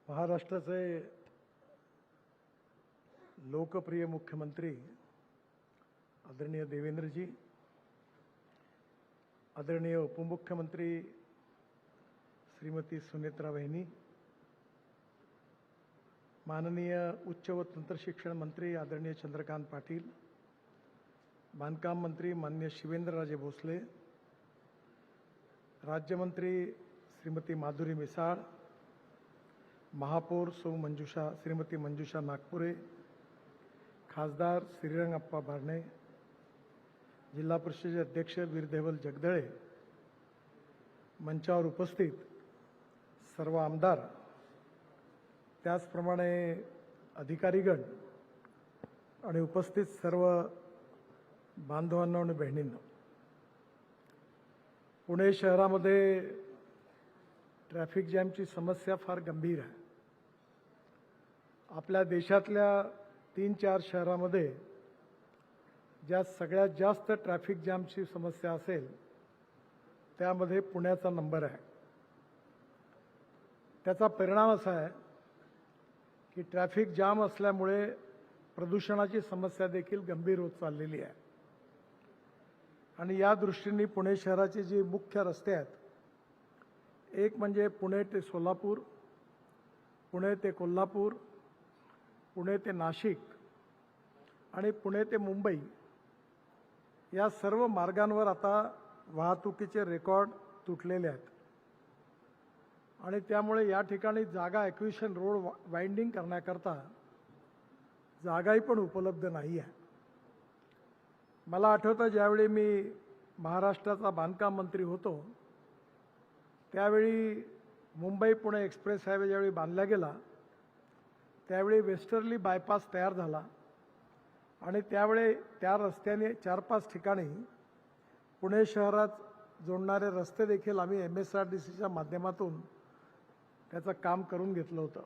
महाराष्ट्राचे लोकप्रिय मुख्यमंत्री आदरणीय देवेंद्रजी, आदरणीय उपमुख्यमंत्री श्रीमती सुनेत्रा वहिनी, माननीय उच्च व तंत्र शिक्षण मंत्री आदरणीय चंद्रकांत पाटील, बांधकाम मंत्री माननीय शिवेंद्रराजे भोसले, राज्यमंत्री श्रीमती माधुरी मिसाळ, महापौर श्रीमती मंजुषा नागपुरे, खासदार श्रीरंगप्पा बारणे, जिल्हा परिषदेचे अध्यक्ष वीरदेवल जगदळे, मंचावर उपस्थित सर्व आमदार, त्याचप्रमाणे अधिकारीगण आणि उपस्थित सर्व बांधवांनो आणि बहिणींनो, पुणे शहरामध्ये ट्रॅफिक जॅमची समस्या फार गंभीर आहे. आपल्या देशातल्या 3-4 शहरामध्ये ज्या सगळ्यात जास्त ट्रॅफिक जॅमची समस्या असेल त्यामध्ये पुण्याचा नंबर आहे. त्याचा परिणाम असा आहे की ट्रॅफिक जाम असल्यामुळे प्रदूषणाची समस्या देखील गंभीर होत चाललेली आहे. आणि या दृष्टीने पुणे शहराचे जे मुख्य रस्ते आहेत, एक म्हणजे पुणे ते सोलापूर, पुणे ते कोल्हापूर, पुणे ते नाशिक आणि पुणे ते मुंबई, या सर्व मार्गांवर आता वाहतुकीचे रेकॉर्ड तुटलेले आहेत. आणि त्यामुळे या ठिकाणी जागा ॲक्विशन रोड वाइंडिंग करण्याकरता जागाही पण उपलब्ध नाही आहे. मला आठवतं ज्यावेळी मी महाराष्ट्राचा बांधकाम मंत्री होतो त्यावेळी मुंबई पुणे एक्सप्रेस हायवे ज्यावेळी बांधला गेला त्यावेळी वेस्टर्ली बायपास तयार झाला आणि त्यावेळी त्या रस्त्याने 4-5 ठिकाणी पुणे शहरात जोडणारे रस्ते देखील आम्ही MSRDCच्या माध्यमातून त्याचं काम करून घेतलं होतं.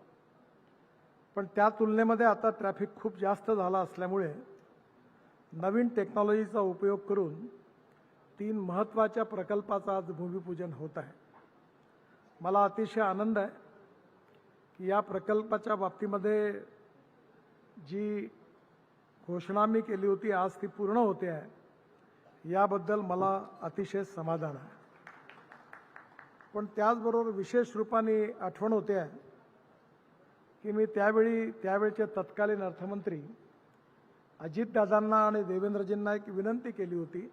पण त्या तुलनेमध्ये आता ट्रॅफिक खूप जास्त झाला असल्यामुळे नवीन टेक्नॉलॉजीचा उपयोग करून 3 महत्त्वाच्या प्रकल्पाचं आज भूमिपूजन होत आहे. मला अतिशय आनंद आहे की या प्रकल्पाच्या बाबतीमध्ये जी घोषणा मी केली होती आज ती पूर्ण होते आहे, याबद्दल मला अतिशय समाधान आहे. पण त्याचबरोबर विशेष रूपाने आठवण होते आहे की मी त्यावेळचे तत्कालीन अर्थमंत्री अजितदादांना आणि देवेंद्रजींना एक विनंती केली होती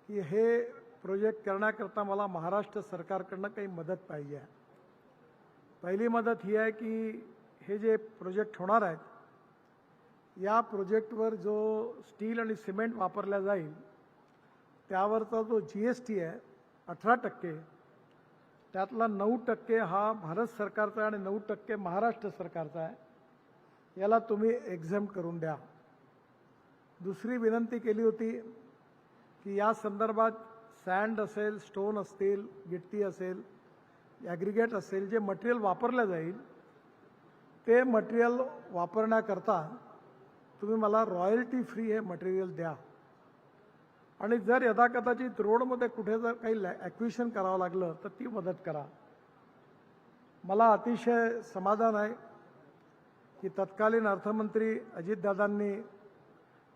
की हे प्रोजेक्ट करण्याकरता मला महाराष्ट्र सरकारकडनं काही मदत पाहिजे आहे. पहिली मदत ही आहे की हे जे प्रोजेक्ट होणार आहेत या प्रोजेक्टवर जो स्टील आणि सिमेंट वापरला जाईल त्यावरचा जो GST आहे 18%, त्यातला 9% हा भारत सरकारचा आणि 9% महाराष्ट्र सरकारचा आहे. याला तुम्ही एक्झेम्प्ट करून द्या. दुसरी विनंती केली होती की या संदर्भात सँड असेल, स्टोन असतील, गिट्टी असेल, ॲग्रिगेट असेल, जे मटेरियल वापरलं जाईल ते मटेरियल वापरण्याकरता तुम्ही मला रॉयल्टी फ्री हे मटेरियल द्या. आणि जर यदाकदाचित रोडमध्ये कुठे जर काही ॲक्विशन करावं लागलं तर ती मदत करा. मला अतिशय समाधान आहे की तत्कालीन अर्थमंत्री अजितदादांनी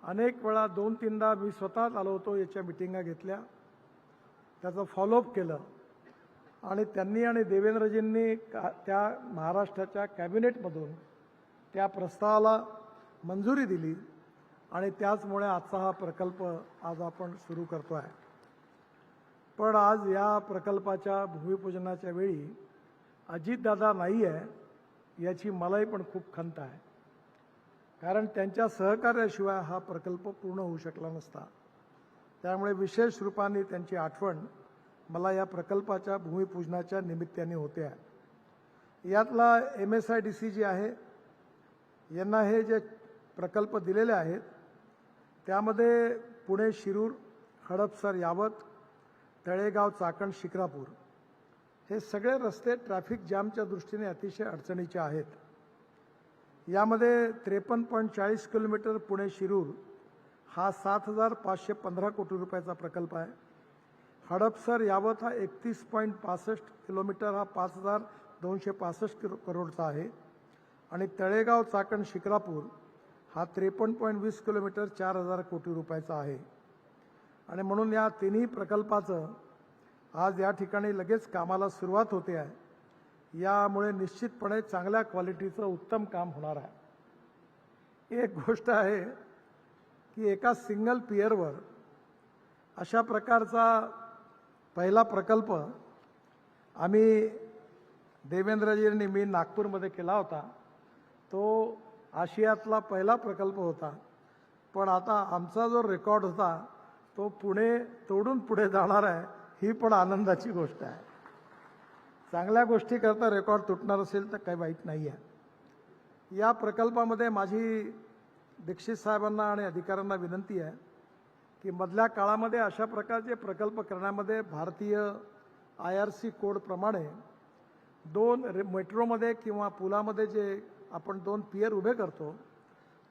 अनेक वेळा 2-3दा मी स्वतःच आलो होतो, याच्या मिटिंगा घेतल्या, त्याचं फॉलोअप केलं आणि त्यांनी आणि देवेंद्रजींनी त्या महाराष्ट्राच्या कॅबिनेटमधून त्या प्रस्तावाला मंजुरी दिली आणि त्याचमुळे आजचा हा प्रकल्प आज आपण सुरू करतो आहे. पण आज या प्रकल्पाच्या भूमिपूजनाच्या वेळी अजितदादा नाही आहे याची मलाही पण खूप खंत आहे, कारण त्यांच्या सहकार्याशिवाय हा प्रकल्प पूर्ण होऊ शकला नसता. त्यामुळे विशेष रूपाने त्यांची आठवण मला या प्रकल्पाच्या भूमिपूजनाच्या निमित्ताने होते आहे. यातला MSIDC जी आहे यांना हे जे प्रकल्प दिलेले आहेत त्यामध्ये पुणे शिरूर, हडपसर यावत, तळेगाव चाकण शिक्रापूर हे सगळे रस्ते ट्रॅफिक जॅमच्या दृष्टीने अतिशय अडचणीचे आहेत. यामध्ये 53.40 किलोमीटर पुणे शिरूर हा 7,515 कोटी रुपयाचा प्रकल्प आहे. हडपसर यावत हा 31.65 किलोमीटर हा 265 करोडचा आहे आणि तळेगाव चाकण शिक्रापूर हा 53.20 किलोमीटर 4000 कोटी रुपयाचा आहे. आणि म्हणून या तिन्ही प्रकल्पाचं आज या ठिकाणी लगेच कामाला सुरुवात होते आहे. यामुळे निश्चितपणे चांगल्या क्वालिटीचं उत्तम काम होणार आहे. एक गोष्ट आहे की एका सिंगल पियरवर अशा प्रकारचा पहिला प्रकल्प आम्ही देवेंद्रजींनी मी नागपूरमध्ये केला होता. तो आशियातला पहिला प्रकल्प होता. पण आता आमचा जो रेकॉर्ड होता तो पुणे तोडून पुढे जाणार आहे, ही पण आनंदाची गोष्ट आहे. चांगल्या गोष्टी करता रेकॉर्ड तुटणार असेल तर काही वाईट नाही आहे. या प्रकल्पामध्ये माझी दीक्षित साहेबांना आणि अधिकाऱ्यांना विनंती आहे की मधल्या काळामध्ये अशा प्रकारचे प्रकल्प करण्यामध्ये भारतीय IRC कोडप्रमाणे मेट्रोमध्ये किंवा पुलामध्ये जे आपण 2 पियर उभे करतो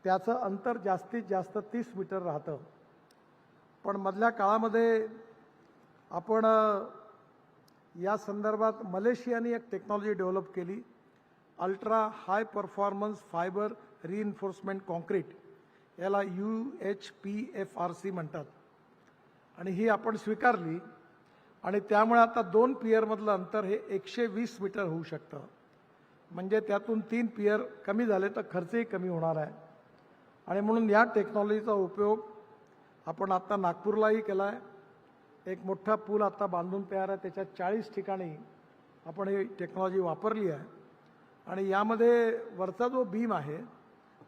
त्याचं अंतर जास्तीत जास्त 30 मीटर राहतं. पण मधल्या काळामध्ये आपण या संदर्भात मलेशियाने एक टेक्नॉलॉजी डेव्हलप केली, ultra high performance fibre reinforcement concrete, याला UHPFRC म्हणतात. आणि ही आपण स्वीकारली आणि त्यामुळे आता 2 पियरमधलं अंतर हे 120 मीटर होऊ शकतं. म्हणजे त्यातून 3 पियर कमी झाले तर खर्चही कमी होणार आहे. आणि म्हणून या टेक्नॉलॉजीचा उपयोग आपण आता नागपूरलाही केला आहे. एक मोठा पूल आता बांधून तयार आहे, त्याच्यात 40 ठिकाणी आपण ही टेक्नॉलॉजी वापरली आहे. आणि यामध्ये वरचा जो बीम आहे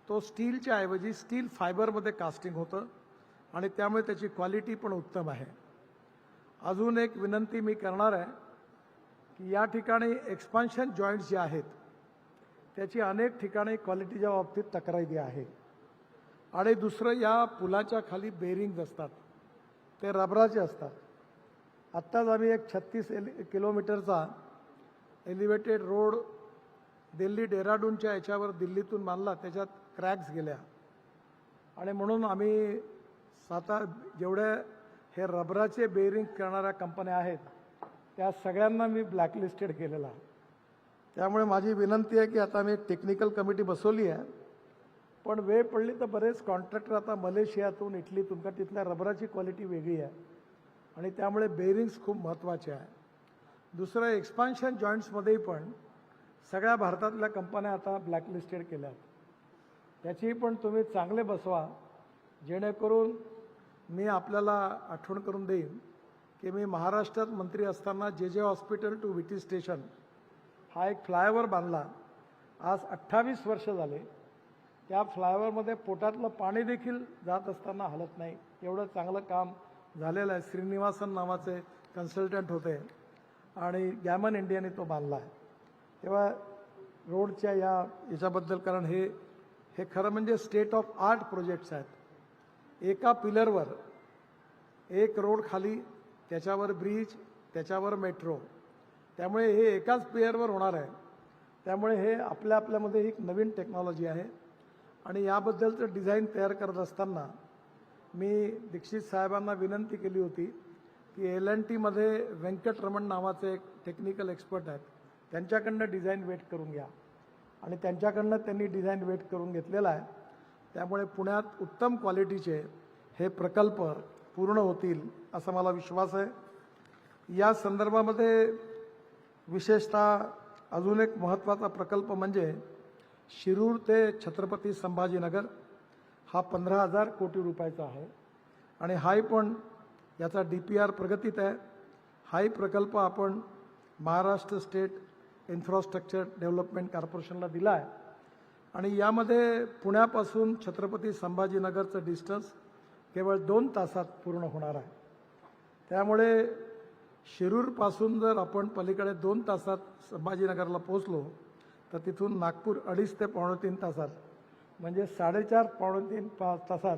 तो स्टीलच्या ऐवजी स्टील फायबरमध्ये कास्टिंग होतं आणि त्यामुळे त्याची क्वालिटी पण उत्तम आहे. अजून एक विनंती मी करणार आहे की या ठिकाणी एक्सपान्शन जॉईंट्स जे आहेत त्याची अनेक ठिकाणी क्वालिटीच्या बाबतीत तक्रारी आहे. आणि दुसरं, या पुलाच्या खाली बेरिंग्ज असतात ते रबराचे असतात. आत्ताच आम्ही एक 36 किलोमीटरचा एलिव्हेटेड रोड दिल्ली डेहराडूनच्या याच्यावर दिल्लीतून बांधला, त्याच्यात क्रॅक्स गेल्या. आणि म्हणून आम्ही जेवढे हे रबराचे बेरिंग करणाऱ्या कंपन्या आहेत त्या सगळ्यांना मी ब्लॅकलिस्टेड केलेला. त्यामुळे माझी विनंती आहे की आता मी एक टेक्निकल कमिटी बसवली आहे, पण वेळ पडली तर बरेच कॉन्ट्रॅक्टर आता मलेशियातून इटलीतून, का तिथल्या रबराची क्वालिटी वेगळी आहे आणि त्यामुळे बेरिंग्स खूप महत्त्वाचे आहे. दुसरं, एक्सपान्शन जॉईंट्समध्येही पण सगळ्या भारतातल्या कंपन्या आता ब्लॅकलिस्टेड केल्या. त्याची पण तुम्ही चांगले बसवा, जेणेकरून मी आपल्याला आठवण करून देईन की मी महाराष्ट्रात मंत्री असताना JJ hospital to VT station हा एक फ्लायओव्हर बांधला. आज 28 वर्ष झाले. त्या फ्लायओव्हरमध्ये पोटातलं पाणी देखील जात असताना हलत नाही, एवढं चांगलं काम झालेलं आहे. श्रीनिवासन नावाचे कन्सल्टंट होते आणि गॅमन इंडियाने तो बांधला आहे. तेव्हा रोडच्या याच्याबद्दल, कारण हे खरं म्हणजे स्टेट ऑफ आर्ट प्रोजेक्ट्स आहेत. एका पिलरवर एक रोड खाली, त्याच्यावर ब्रिज, त्याच्यावर मेट्रो, त्यामुळे हे एकाच पियरवर होणार आहे. त्यामुळे हे आपल्यामध्ये एक नवीन टेक्नॉलॉजी आहे. आणि याबद्दलचं डिझाईन तयार करत असताना मी दीक्षित साहेबांना विनंती केली होती की L&Tमध्ये व्यंकटरमण नावाचे एक टेक्निकल एक्सपर्ट आहेत, त्यांच्याकडनं डिझाईन वेट करून घ्या. आणि त्यांच्याकडनं त्यांनी डिझाईन वेट करून घेतलेला आहे. त्यामुळे पुण्यात उत्तम क्वालिटीचे हे प्रकल्प पूर्ण होतील असा मला विश्वास आहे. या संदर्भामध्ये विशेषतः अजून एक महत्त्वाचा प्रकल्प म्हणजे शिरूर ते छत्रपती संभाजीनगर हा 15,000 कोटी रुपयाचा आहे. आणि हाही पण याचा DPR प्रगतीत आहे. हाही प्रकल्प आपण महाराष्ट्र स्टेट इन्फ्रास्ट्रक्चर डेव्हलपमेंट कॉर्पोरेशनला दिला आहे. आणि यामध्ये पुण्यापासून छत्रपती संभाजीनगरचं डिस्टन्स केवळ 2 तासात पूर्ण होणार आहे. त्यामुळे शिरूरपासून जर आपण पलीकडे 2 तासात संभाजीनगरला पोहोचलो तर तिथून नागपूर 2.5 ते 3.25 तासात, म्हणजे 4.5-3 तासात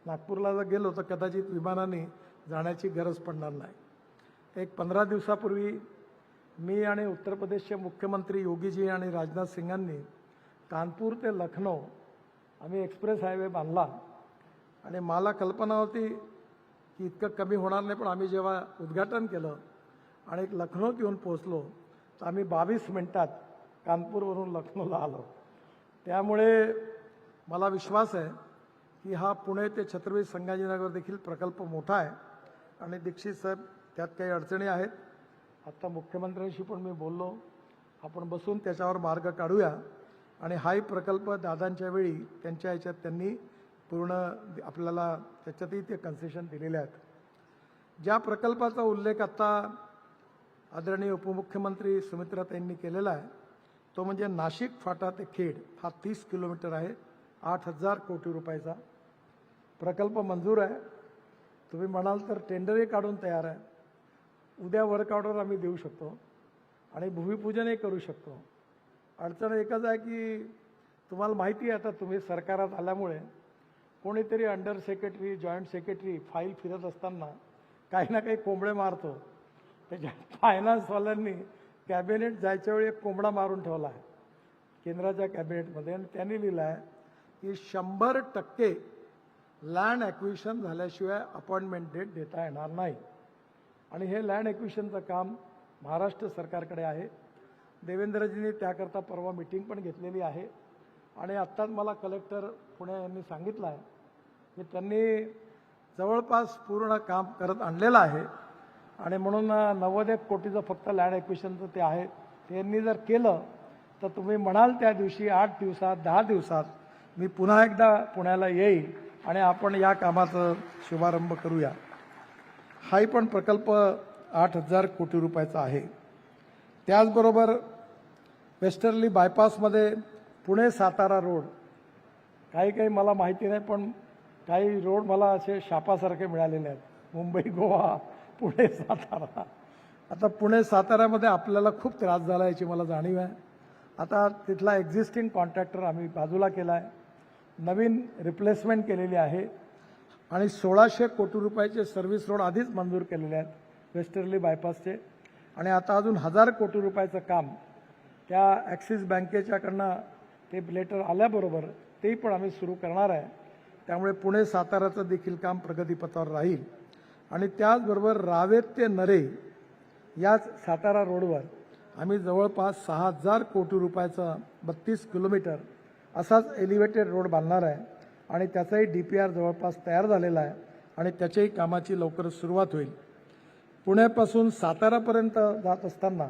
नागपूरला जर गेलो तर कदाचित विमानाने जाण्याची गरज पडणार नाही. एक 15 दिवसापूर्वी मी आणि उत्तर प्रदेशचे मुख्यमंत्री योगीजी आणि राजनाथ सिंगांनी कानपूर ते लखनौ आम्ही एक्सप्रेस हायवे बांधला. आणि मला कल्पना होती की इतकं कमी होणार नाही, पण आम्ही जेव्हा उद्घाटन केलं आणि लखनौत येऊन पोहोचलो, आम्ही 22 मिनिटात कानपूरवरून लखनौला आलो. त्यामुळे मला विश्वास आहे की हा पुणे ते छत्रपती संभाजीनगर देखील प्रकल्प मोठा आहे आणि दीक्षित साहेब त्यात काही अडचणी आहेत. आता मुख्यमंत्र्यांशी पण मी बोललो, आपण बसून त्याच्यावर मार्ग काढूया आणि हाही प्रकल्प दादांच्या वेळी त्यांच्या ह्याच्यात त्यांनी पूर्ण आपल्याला त्याच्यातही ते कन्सेशन दिलेले आहेत. ज्या प्रकल्पाचा उल्लेख आता आदरणीय उपमुख्यमंत्री सुमित्राताईंनी केलेला आहे तो म्हणजे नाशिक फाटा ते खेड हा 30 किलोमीटर आहे. 8,000 कोटी रुपयाचा प्रकल्प मंजूर आहे. तुम्ही म्हणाल तर टेंडरही काढून तयार आहे. उद्या वर्क ऑर्डर आम्ही देऊ शकतो आणि भूमिपूजनही करू शकतो. अडचण एकच आहे की तुम्हाला माहिती आहे आता तुम्ही सरकारात आल्यामुळे कोणीतरी under secretary joint secretary file फिरत असताना काही ना काही कोंबडे मारतो. त्याच्या फायनान्सवाल्यांनी कॅबिनेट जायच्या वेळी एक कोंबडा मारून ठेवला आहे केंद्राच्या कॅबिनेटमध्ये आणि त्यांनी लिहिलं आहे की 100% लँड ॲक्विजिशन झाल्याशिवाय अपॉइंटमेंट डेट देता येणार नाही. आणि हे लँड ॲक्विजिशनचं काम महाराष्ट्र सरकारकडे आहे. देवेंद्रजींनी त्याकरता परवा मीटिंग पण घेतलेली आहे आणि आत्ताच मला कलेक्टर पुणे यांनी सांगितलं आहे की त्यांनी जवळपास पूर्ण काम करत आणलेलं आहे आणि म्हणून 90 कोटीचं फक्त लँड ॲक्विजिशनचं ते आहे. त्यांनी जर केलं तर तुम्ही म्हणाल त्या दिवशी 8 दिवसात 10 दिवसात मी पुन्हा एकदा पुण्याला येईल आणि आपण या कामाचा शुभारंभ करूया. हाही पण प्रकल्प 8,000 कोटी रुपयाचा आहे. त्याचबरोबर वेस्टर्ली बायपासमध्ये पुणे सातारा रोड काही मला माहिती नाही पण काही रोड मला असे शापासारखे मिळालेले आहेत. मुंबई गोवा पुणे सातारा. आता पुणे साताऱ्यामध्ये आपल्याला खूप त्रास झाला याची मला जाणीव आहे. आता तिथला एक्झिस्टिंग कॉन्ट्रॅक्टर आम्ही बाजूला केला आहे. नवीन रिप्लेसमेंट केलेली आहे आणि 1,600 कोटी रुपयाचे सर्व्हिस रोड आधीच मंजूर केलेले आहेत वेस्टर्ली बायपासचे आणि आता अजून 1,000 कोटी रुपयाचं काम त्या ॲक्सिस बँकेच्याकडनं ते लेटर आल्याबरोबर तेही पण आम्ही सुरू करणार आहे. त्यामुळे पुणे साताऱ्याचं देखील काम प्रगतीपथावर राहील. आणि त्याचबरोबर रावेत ते नरे याच सातारा रोडवर आम्ही जवळपास 6,000 कोटी रुपयाचा 32 किलोमीटर असाच एलिव्हेटेड रोड बांधणार आहे आणि त्याचाही DPR जवळपास तयार झालेला आहे आणि त्याच्याही कामाची लवकरच सुरुवात होईल. पुण्यापासून सातारापर्यंत जात असताना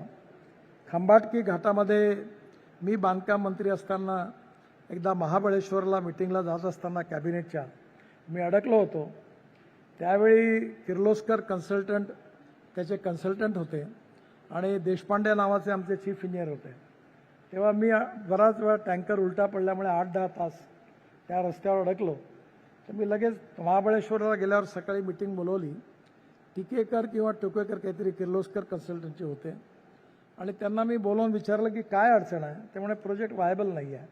खंबाटकी घाटामध्ये मी बांधकाम मंत्री असताना एकदा महाबळेश्वरला मिटिंगला जात असताना कॅबिनेटच्या मी अडकलो होतो. त्यावेळी किर्लोस्कर कन्सल्टंट त्याचे कन्सल्टंट होते आणि देशपांडे नावाचे आमचे चीफ इंजिनियर होते. तेव्हा मी बराच वेळा टँकर उलटा पडल्यामुळे 8-10 तास त्या रस्त्यावर अडकलो. तर मी लगेच महाबळेश्वरला गेल्यावर सकाळी मिटिंग बोलवली. टिकेकर किंवा टोकेकर काहीतरी किर्लोस्कर कन्सल्टंटचे होते आणि त्यांना मी बोलवून विचारलं की काय अडचण आहे. त्यामुळे प्रोजेक्ट व्हायबल नाही आहे.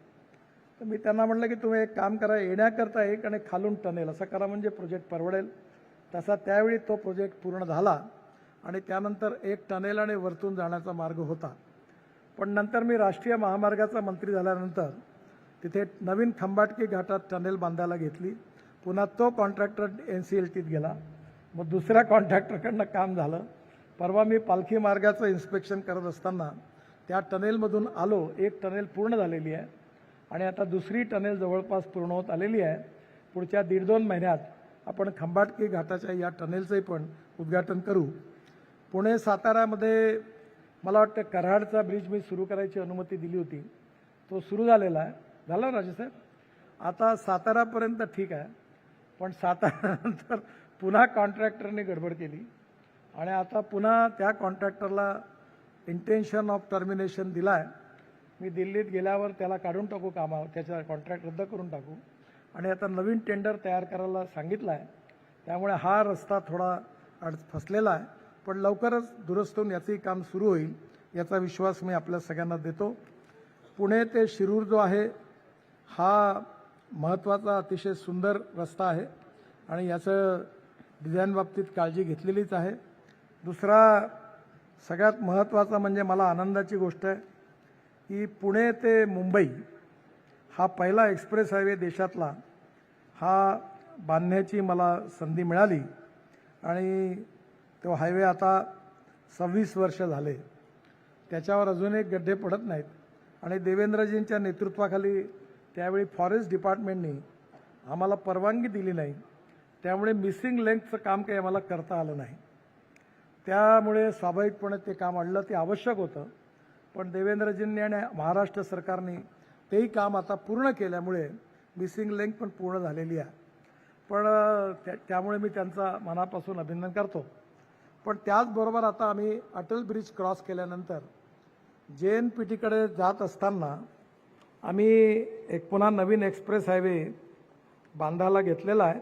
तर मी त्यांना म्हटलं की तुम्ही एक काम करा, येण्याकरता एक आणि खालून टनेल असं करा म्हणजे प्रोजेक्ट परवडेल. तसा त्यावेळी तो प्रोजेक्ट पूर्ण झाला आणि त्यानंतर एक टनेल आणि वरतून जाण्याचा मार्ग होता. पण नंतर मी राष्ट्रीय महामार्गाचा मंत्री झाल्यानंतर तिथे नवीन खंबाटकी घाटात टनेल बांधायला घेतली. पुन्हा तो कॉन्ट्रॅक्टर NCLTत गेला. मग दुसऱ्या कॉन्ट्रॅक्टरकडनं काम झालं. परवा मी पालखी मार्गाचं इन्स्पेक्शन करत असताना त्या टनेलमधून आलो. एक टनेल पूर्ण झालेली आहे आणि आता दुसरी टनेल जवळपास पूर्ण होत आलेली आहे. पुढच्या 1.5-2 महिन्यात आपण खंबाटकी घाटाच्या या टनेलचंही पण उद्घाटन करू. पुणे साताऱ्यामध्ये मला वाटतं कराडचा ब्रिज मी सुरू करायची अनुमती दिली होती. तो सुरू झालेला आहे. झाला राजेसाहेब. आता सातारापर्यंत ठीक आहे पण साताऱ्यानंतर पुन्हा कॉन्ट्रॅक्टरने गडबड केली आणि आता पुन्हा त्या कॉन्ट्रॅक्टरला इंटेन्शन ऑफ टर्मिनेशन दिला आहे. मी दिल्लीत गेल्यावर त्याला काढून टाकू कामावर, त्याचा कॉन्ट्रॅक्ट रद्द करून टाकू आणि आता नवीन टेंडर तयार करायला सांगितलं आहे. त्यामुळे हा रस्ता थोडा फसलेला आहे पण लवकरच दुरुस्त होऊन याचंही काम सुरू होईल याचा विश्वास मी आपल्या सगळ्यांना देतो. पुणे ते शिरूर जो आहे हा महत्त्वाचा अतिशय सुंदर रस्ता आहे आणि याचं डिझाईन बाबतीत काळजी घेतलेलीच आहे. दुसरा सगळ्यात महत्त्वाचा म्हणजे मला आनंदाची गोष्ट आहे की पुणे ते मुंबई हा पहिला एक्सप्रेस हायवे देशातला हा बांधण्याची मला संधी मिळाली आणि तो हायवे आता 26 वर्ष झाले. त्याच्यावर अजूनही गड्डे पडत नाहीत आणि देवेंद्रजींच्या नेतृत्वाखाली त्यावेळी फॉरेस्ट डिपार्टमेंटनी आम्हाला परवानगी दिली नाही, त्यामुळे मिसिंग लेंथचं काम काही आम्हाला करता आलं नाही. त्यामुळे स्वाभाविकपणे ते काम आणलं, ते आवश्यक होतं, पण देवेंद्रजींनी आणि महाराष्ट्र सरकारने तेही काम आता पूर्ण केल्यामुळे मिसिंग लिंक पण पूर्ण झालेली आहे. पण त्यामुळे मी त्यांचा मनापासून अभिनंदन करतो. पण त्याचबरोबर आता आम्ही अटल ब्रिज क्रॉस केल्यानंतर JNPTकडे जात असताना आम्ही एक पुन्हा नवीन एक्सप्रेस हायवे बांधायला घेतलेला आहे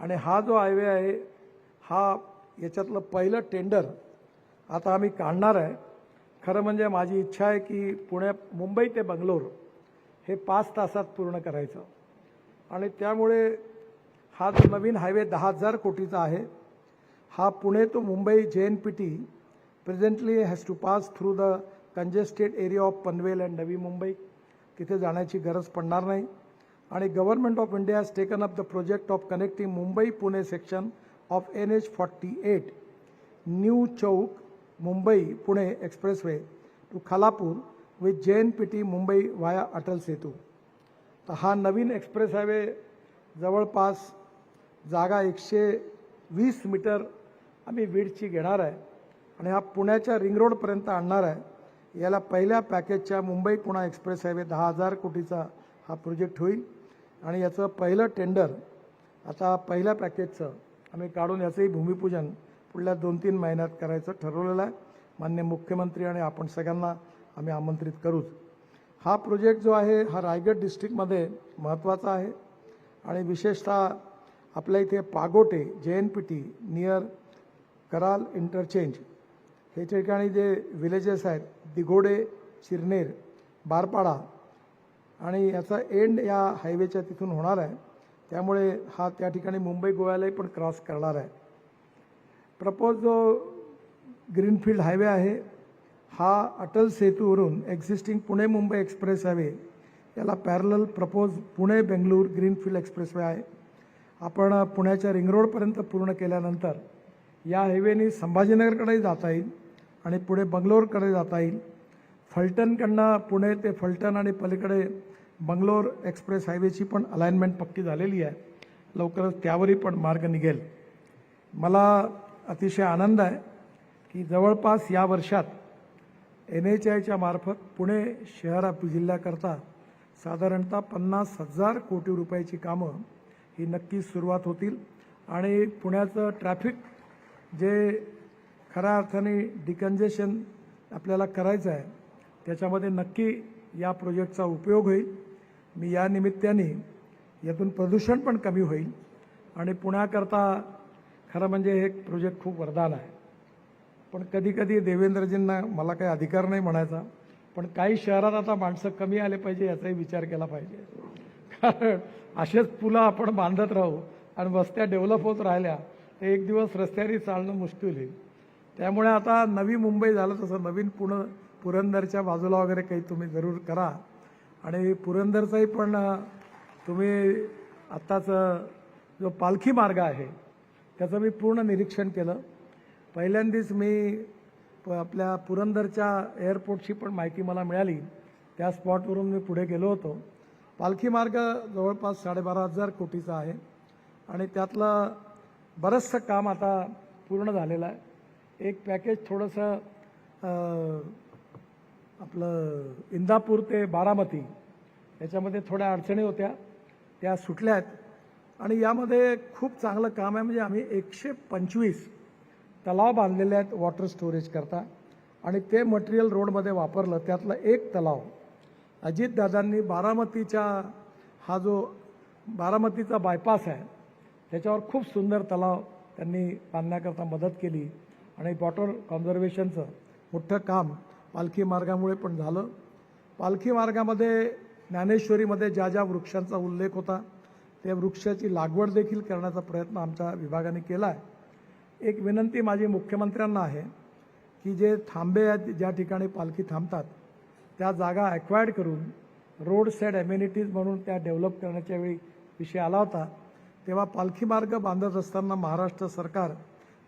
आणि हा जो हायवे आहे हा याच्यातलं पहिलं टेंडर आता आम्ही काढणार आहे. खरं म्हणजे माझी इच्छा आहे की मुंबई ते बंगलोर हे 5 तासात पूर्ण करायचं आणि त्यामुळे हा जो नवीन हायवे 10,000 कोटीचा आहे हा Pune to Mumbai JNPT presently has to pass through the congested area of Panvel and Navi Mumbai. तिथे जाण्याची गरज पडणार नाही आणि government of India has taken up the project of connecting Mumbai Pune section of NH48 new Chowk Mumbai Pune expressway to Khalapur with JNPT Mumbai via Atal सेतू. तर हा नवीन express highway जवळपास जागा 120 मीटर आम्ही विड्थची घेणार आहे आणि हा पुण्याच्या रिंग रोडपर्यंत आणणार आहे. याला पहिल्या पॅकेजच्या मुंबई पुणे एक्सप्रेस हायवे 10,000 कोटीचा हा प्रोजेक्ट होईल आणि याचं पहिलं टेंडर आता पहिल्या पॅकेजचं आम्ही काढून याचंही भूमिपूजन पुढल्या 2-3 महिन्यात करायचं ठरवलेलं आहे. माननीय मुख्यमंत्री आणि आपण सगळ्यांना आम्ही आमंत्रित करूच. हा प्रोजेक्ट जो आहे हा रायगड डिस्ट्रिक्टमध्ये महत्त्वाचा आहे आणि विशेषतः आपल्या इथे पागोटे JNPT नियर कराल इंटरचेंज हे ठिकाणी जे विलेजेस आहेत दिघोडे, चिरनेर, बारपाडा आणि याचा एंड या हायवेच्या तिथून होणार आहे. त्यामुळे हा त्या ठिकाणी मुंबई गोव्यालाही पण क्रॉस करणार आहे. प्रपोज जो ग्रीनफील्ड हायवे आहे हा अटल सेतूवरून existing Pune Mumbai express highway याला parallel propose Pune Bangalore greenfield expressway आहे. आपण पुण्याच्या रिंग रोडपर्यंत पूर्ण केल्यानंतर या हायवेने संभाजीनगरकडेही जाता येईल आणि पुढे बंगलोरकडे जाता येईल. फलटणकडनं पुणे ते फलटण आणि पलीकडे बंगलोर एक्सप्रेस हायवेची पण अलाइनमेंट पक्की झालेली आहे. लवकरच त्यावरही पण मार्ग निघेल. मला अतिशय आनंद आहे की जवळपास या वर्षात NHAIच्या मार्फत पुणे शहर जिल्ह्याकरता साधारणतः 50,000 कोटी रुपयाची कामं ही नक्कीच सुरुवात होतील आणि पुण्याचं ट्रॅफिक जे खऱ्या अर्थाने डिकंजेशन आपल्याला करायचं आहे त्याच्यामध्ये नक्की या प्रोजेक्टचा उपयोग होईल. मी या निमित्ताने यातून प्रदूषण पण कमी होईल आणि पुण्याकरता खरं म्हणजे हे प्रोजेक्ट खूप वरदान आहे. पण कधी देवेंद्रजींना मला काही अधिकार नाही म्हणायचा, पण काही शहरात आता माणसं कमी आले पाहिजे याचाही विचार केला पाहिजे. कारण असेच पुलं आपण बांधत राहू आणि वस्त्या डेव्हलप होत राहिल्या तर एक दिवस रस्त्याने चालणं मुश्किल होईल. त्यामुळे आता नवी मुंबई झालं तसं नवीन पुरंदरच्या बाजूला वगैरे काही तुम्ही जरूर करा आणि पुरंदरचाही पण तुम्ही आत्ताच जो पालखी मार्ग आहे त्याचं मी पूर्ण निरीक्षण केलं. पहिल्यांदाच मी आपल्या पुरंदरच्या एअरपोर्टची पण माहिती मला मिळाली. त्या स्पॉटवरून मी पुढे गेलो होतो. पालखी मार्ग जवळपास 12,500 कोटीचा आहे आणि त्यातलं बरंचसं काम आता पूर्ण झालेलं आहे. एक पॅकेज थोडंसं आपलं इंदापूर ते बारामती याच्यामध्ये थोड्या अडचणी होत्या, त्या सुटल्या आहेत आणि यामध्ये खूप चांगलं काम आहे. म्हणजे आम्ही 125 तलाव बांधलेले आहेत वॉटर स्टोरेज करता आणि ते मटेरियल रोडमध्ये वापरलं. त्यातलं एक तलाव अजितदादांनी बारामतीच्या हा जो बारामतीचा बायपास आहे त्याच्यावर खूप सुंदर तलाव त्यांनी बांधण्याकरता मदत केली आणि वॉटर कॉन्झर्वेशनचं मोठं काम पालखी मार्गामुळे पण झालं. पालखी मार्गामध्ये ज्ञानेश्वरीमध्ये ज्या ज्या वृक्षांचा उल्लेख होता त्या वृक्षाची लागवड देखील करण्याचा प्रयत्न आमच्या विभागाने केला आहे. एक विनंती माझी मुख्यमंत्र्यांना आहे की जे थांबे आहेत ज्या ठिकाणी पालखी थांबतात त्या जागा ॲक्वायर्ड करून रोड साईड ॲम्युनिटीज म्हणून त्या डेव्हलप करण्याच्या वेळी विषय आला होता. तेव्हा पालखी मार्ग बांधत असताना महाराष्ट्र सरकार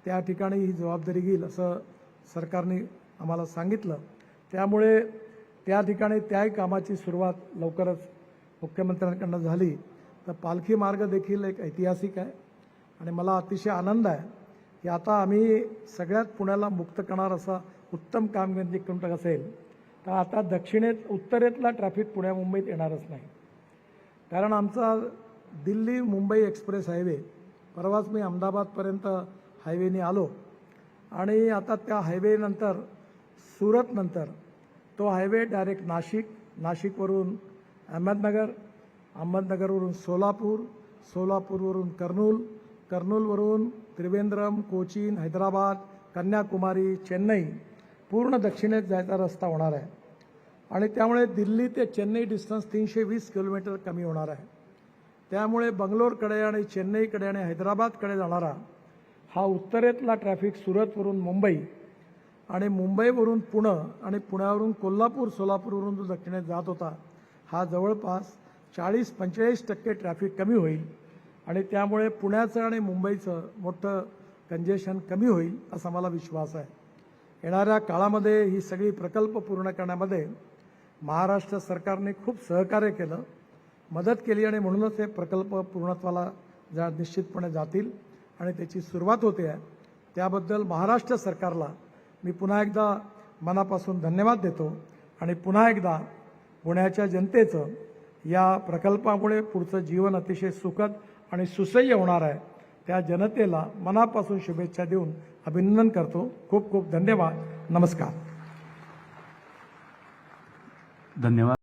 त्या ठिकाणी ही जबाबदारी घेईल असं सरकारने आम्हाला सांगितलं त्यामुळे त्या ठिकाणी त्याही कामाची सुरुवात लवकरच मुख्यमंत्र्यांकडून झाली तर पालखी मार्ग देखील एक ऐतिहासिक आहे आणि मला अतिशय आनंद आहे की आता आम्ही सगळ्यात पुण्याला मुक्त करणार असा उत्तम कामगिरी करून असेल तर आता दक्षिणेत उत्तरेतला ट्रॅफिक पुण्या मुंबईत येणारच नाही. कारण आमचा दिल्ली मुंबई एक्सप्रेस हायवे परवाच मी अहमदाबादपर्यंत हायवेने आलो आणि आता त्या हायवेनंतर सुरतनंतर तो हायवे डायरेक्ट नाशिकवरून अहमदनगर, अहमदनगरवरून सोलापूर, सोलापूरवरून कर्नूलवरून त्रिवेंद्रम, कोचीन, हैदराबाद, कन्याकुमारी, चेन्नई पूर्ण दक्षिणेत जायचा रस्ता होणार आहे आणि त्यामुळे दिल्ली ते चेन्नई डिस्टन्स 320 किलोमीटर कमी होणार आहे. त्यामुळे बंगलोरकडे आणि चेन्नईकडे आणि हैदराबादकडे जाणारा हा उत्तरेतला ट्रॅफिक सुरतवरून मुंबई आणि मुंबईवरून पुणे आणि पुण्यावरून कोल्हापूर, सोलापूरवरून जो दक्षिणेत जात होता हा जवळपास 40-45% ट्रॅफिक कमी होईल आणि त्यामुळे पुण्याचं आणि मुंबईचं मोठं कंजेशन कमी होईल असा मला विश्वास आहे. येणाऱ्या काळामध्ये ही सगळी प्रकल्प पूर्ण करण्यामध्ये महाराष्ट्र सरकारने खूप सहकार्य केलं, मदत केली आणि म्हणूनच हे प्रकल्प पूर्णत्वाला निश्चितपणे जातील आणि त्याची सुरुवात होते आहे. त्याबद्दल महाराष्ट्र सरकारला मी पुन्हा एकदा मनापासून धन्यवाद देतो आणि पुन्हा एकदा पुण्याच्या जनतेचं या प्रकल्पामुळे पुढचं जीवन अतिशय सुखद आणि सुसह्य होणार आहे. त्या जनतेला मनापासून शुभेच्छा देऊन अभिनंदन करतो. खूप खूप धन्यवाद. नमस्कार. धन्यवाद.